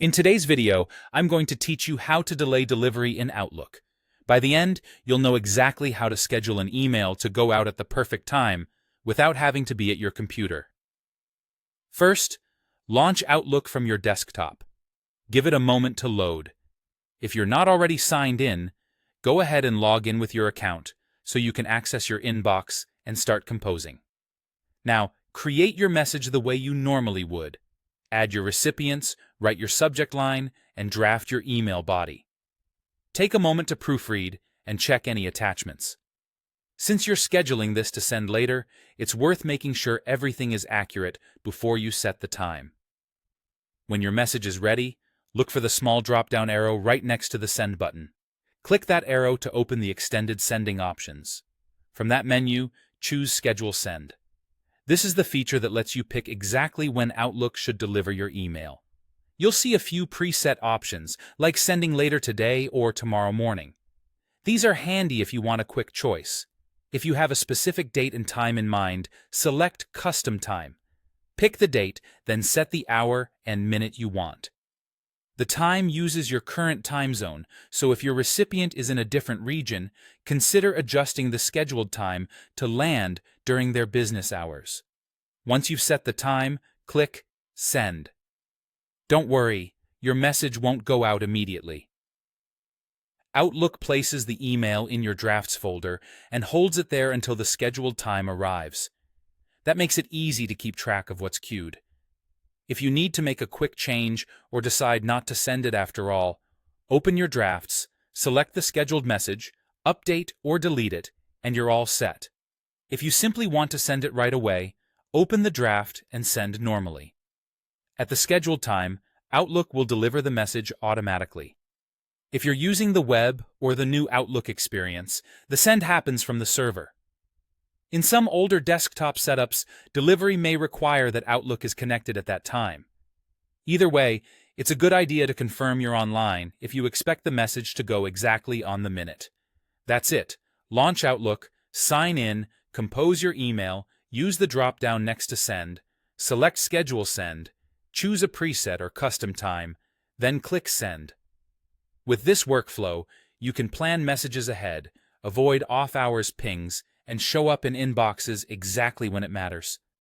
In today's video, I'm going to teach you how to delay delivery in Outlook. By the end, you'll know exactly how to schedule an email to go out at the perfect time without having to be at your computer. First, launch Outlook from your desktop. Give it a moment to load. If you're not already signed in, go ahead and log in with your account so you can access your inbox and start composing. Now, create your message the way you normally would. Add your recipients, write your subject line, and draft your email body. Take a moment to proofread and check any attachments. Since you're scheduling this to send later, it's worth making sure everything is accurate before you set the time. When your message is ready, look for the small drop-down arrow right next to the Send button. Click that arrow to open the extended sending options. From that menu, choose Schedule Send. This is the feature that lets you pick exactly when Outlook should deliver your email. You'll see a few preset options, like sending later today or tomorrow morning. These are handy if you want a quick choice. If you have a specific date and time in mind, select Custom Time. Pick the date, then set the hour and minute you want. The time uses your current time zone, so if your recipient is in a different region, consider adjusting the scheduled time to land during their business hours. Once you've set the time, click Send. Don't worry, your message won't go out immediately. Outlook places the email in your drafts folder and holds it there until the scheduled time arrives. That makes it easy to keep track of what's queued. If you need to make a quick change or decide not to send it after all, open your drafts, select the scheduled message, update or delete it, and you're all set. If you simply want to send it right away, open the draft and send normally. At the scheduled time, Outlook will deliver the message automatically. If you're using the web or the new Outlook experience, the send happens from the server. In some older desktop setups, delivery may require that Outlook is connected at that time. Either way, it's a good idea to confirm you're online if you expect the message to go exactly on the minute. That's it. Launch Outlook, sign in, compose your email, use the drop-down next to Send, select Schedule Send, choose a preset or custom time, then click Send. With this workflow, you can plan messages ahead, avoid off-hours pings, and show up in inboxes exactly when it matters.